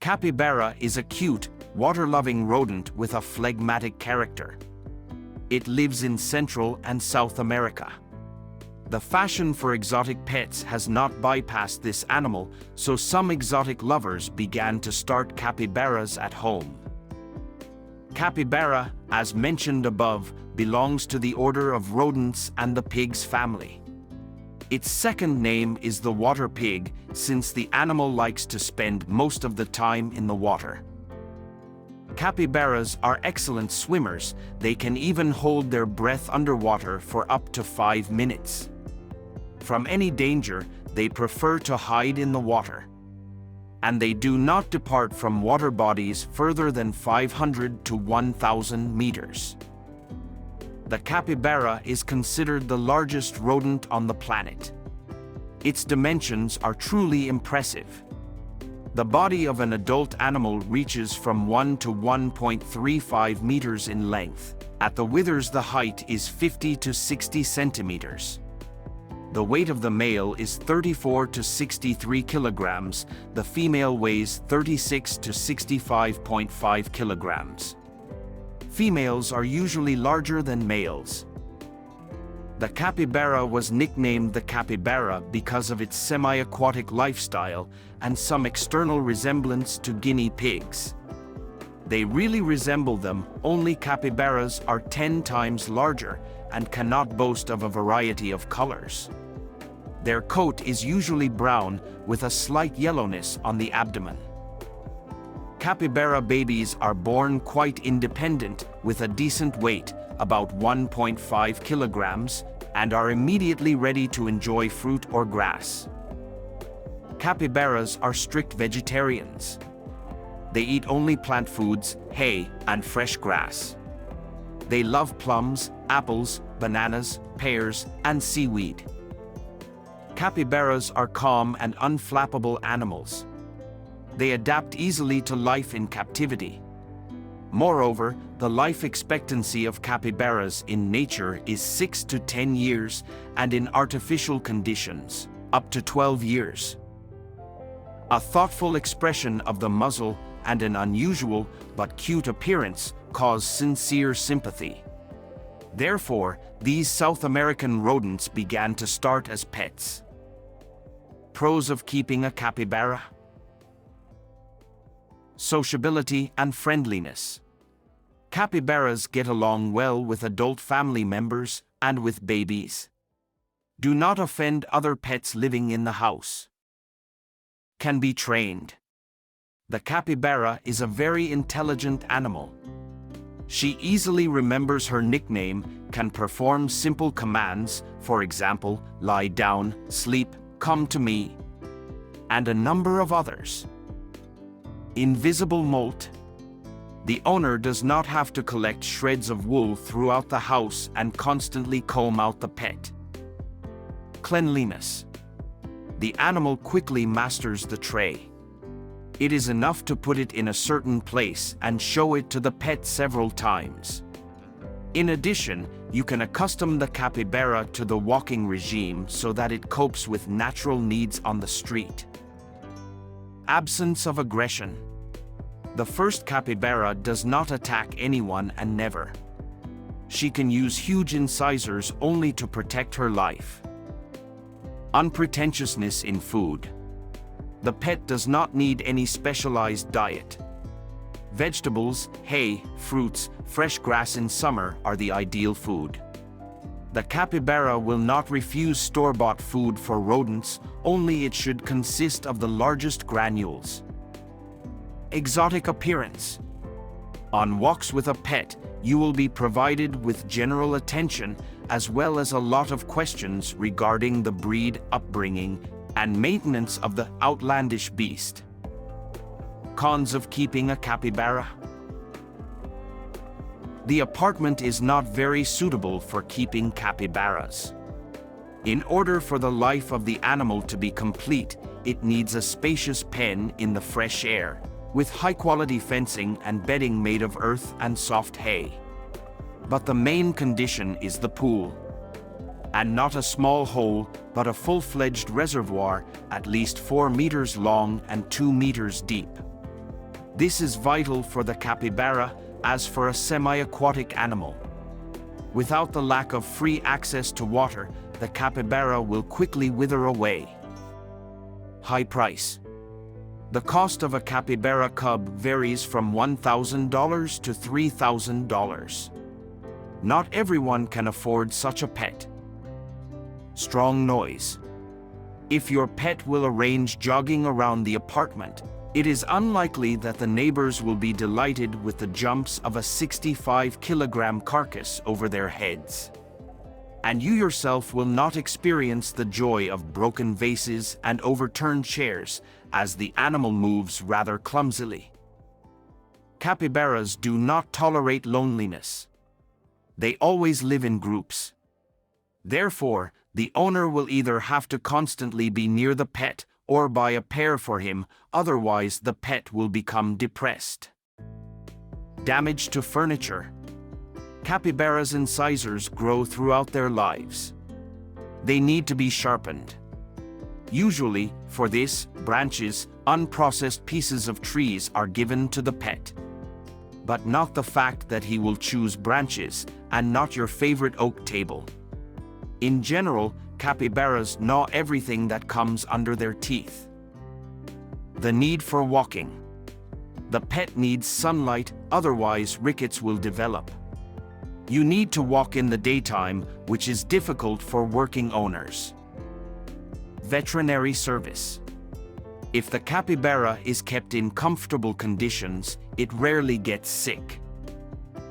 capybara is a cute, water-loving rodent with a phlegmatic character. It lives in Central and South America. The fashion for exotic pets has not bypassed this animal, so some exotic lovers began to start capybaras at home. Capybara, as mentioned above, belongs to the order of rodents and the pigs family. Its second name is the water pig, since the animal likes to spend most of the time in the water. Capybaras are excellent swimmers. They can even hold their breath underwater for up to 5 minutes. From any danger, they prefer to hide in the water. And they do not depart from water bodies further than 500 to 1,000 meters. The capybara is considered the largest rodent on the planet. Its dimensions are truly impressive. The body of an adult animal reaches from 1 to 1.35 meters in length. At the withers, the height is 50 to 60 centimeters. The weight of the male is 34 to 63 kilograms. The female weighs 36 to 65.5 kilograms. Females are usually larger than males. The capybara was nicknamed the capybara because of its semi-aquatic lifestyle and some external resemblance to guinea pigs. They really resemble them, only capybaras are 10 times larger and cannot boast of a variety of colors. Their coat is usually brown with a slight yellowness on the abdomen. Capybara babies are born quite independent with a decent weight, about 1.5 kilograms, and are immediately ready to enjoy fruit or grass. Capybaras are strict vegetarians. They eat only plant foods, hay, and fresh grass. They love plums, apples, bananas, pears, and seaweed. Capybaras are calm and unflappable animals. They adapt easily to life in captivity. Moreover, the life expectancy of capybaras in nature is 6 to 10 years, and in artificial conditions, up to 12 years. A thoughtful expression of the muzzle and an unusual but cute appearance cause sincere sympathy. Therefore, these South American rodents began to start as pets. Pros of keeping a capybara: sociability and friendliness. Capybaras get along well with adult family members and with babies. Do not offend other pets living in the house. Can be trained. The capybara is a very intelligent animal. She easily remembers her nickname, can perform simple commands, for example, lie down, sleep, come to me, and a number of others. Invisible molt. The owner does not have to collect shreds of wool throughout the house and constantly comb out the pet. Cleanliness. The animal quickly masters the tray. It is enough to put it in a certain place and show it to the pet several times. In addition, you can accustom the capybara to the walking regime so that it copes with natural needs on the street. Absence of aggression. The first capybara does not attack anyone and never. She can use huge incisors only to protect her life. Unpretentiousness in food. The pet does not need any specialized diet. Vegetables, hay, fruits, fresh grass in summer are the ideal food. The capybara will not refuse store-bought food for rodents, only it should consist of the largest granules. Exotic appearance. On walks with a pet, you will be provided with general attention as well as a lot of questions regarding the breed, upbringing, and maintenance of the outlandish beast. Cons of keeping a capybara. The apartment is not very suitable for keeping capybaras. In order for the life of the animal to be complete, it needs a spacious pen in the fresh air, with high-quality fencing and bedding made of earth and soft hay. But the main condition is the pool. And not a small hole, but a full-fledged reservoir at least 4 meters long and 2 meters deep. This is vital for the capybara, as for a semi-aquatic animal. Without the lack of free access to water, the capybara will quickly wither away. High price. The cost of a capybara cub varies from $1,000 to $3,000. Not everyone can afford such a pet. Strong noise. If your pet will arrange jogging around the apartment, it is unlikely that the neighbors will be delighted with the jumps of a 65-kilogram carcass over their heads. And you yourself will not experience the joy of broken vases and overturned chairs, as the animal moves rather clumsily. Capybaras do not tolerate loneliness. They always live in groups. Therefore, the owner will either have to constantly be near the pet or buy a pair for him, otherwise the pet will become depressed. Damage to furniture. Capybaras' incisors grow throughout their lives. They need to be sharpened. Usually, for this, branches, unprocessed pieces of trees are given to the pet. But not the fact that he will choose branches and not your favorite oak table. In general, capybaras gnaw everything that comes under their teeth. The need for walking. The pet needs sunlight, otherwise rickets will develop. You need to walk in the daytime, which is difficult for working owners. Veterinary service. If the capybara is kept in comfortable conditions, it rarely gets sick.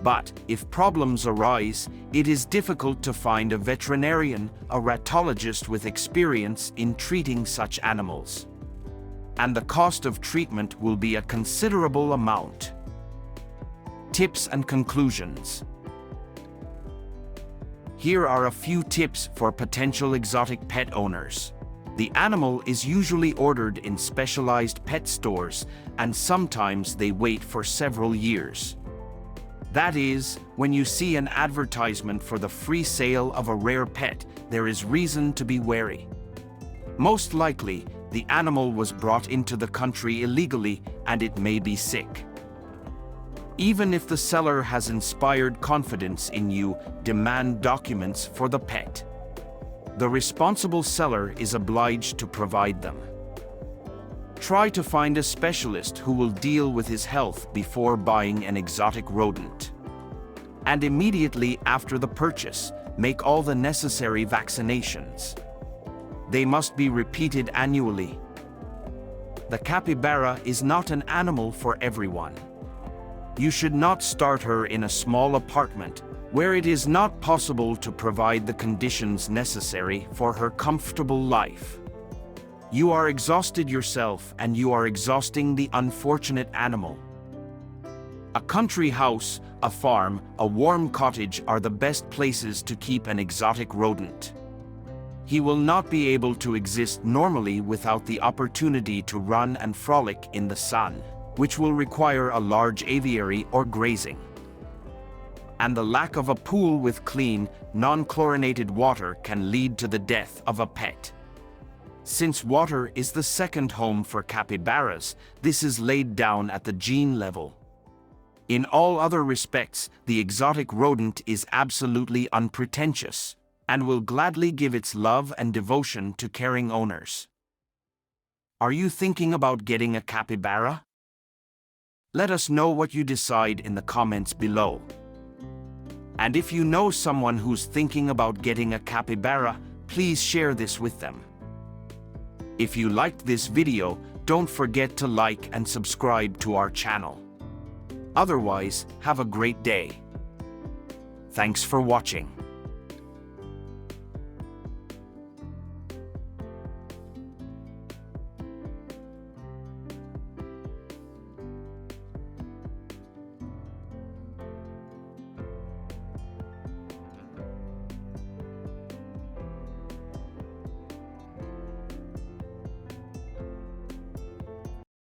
But if problems arise, it is difficult to find a veterinarian, a ratologist with experience in treating such animals. And the cost of treatment will be a considerable amount. Tips and conclusions. Here are a few tips for potential exotic pet owners. The animal is usually ordered in specialized pet stores, and sometimes they wait for several years. That is, when you see an advertisement for the free sale of a rare pet, there is reason to be wary. Most likely, the animal was brought into the country illegally and it may be sick. Even if the seller has inspired confidence in you, demand documents for the pet. The responsible seller is obliged to provide them. Try to find a specialist who will deal with his health before buying an exotic rodent. And immediately after the purchase, make all the necessary vaccinations. They must be repeated annually. The capybara is not an animal for everyone. You should not start her in a small apartment where it is not possible to provide the conditions necessary for her comfortable life. You are exhausted yourself and you are exhausting the unfortunate animal. A country house, a farm, a warm cottage are the best places to keep an exotic rodent. He will not be able to exist normally without the opportunity to run and frolic in the sun, which will require a large aviary or grazing. And the lack of a pool with clean, non-chlorinated water can lead to the death of a pet. Since water is the second home for capybaras, this is laid down at the gene level. In all other respects, the exotic rodent is absolutely unpretentious and will gladly give its love and devotion to caring owners. Are you thinking about getting a capybara? Let us know what you decide in the comments below. And if you know someone who's thinking about getting a capybara, please share this with them. If you liked this video, don't forget to like and subscribe to our channel. Otherwise, have a great day. Thanks for watching.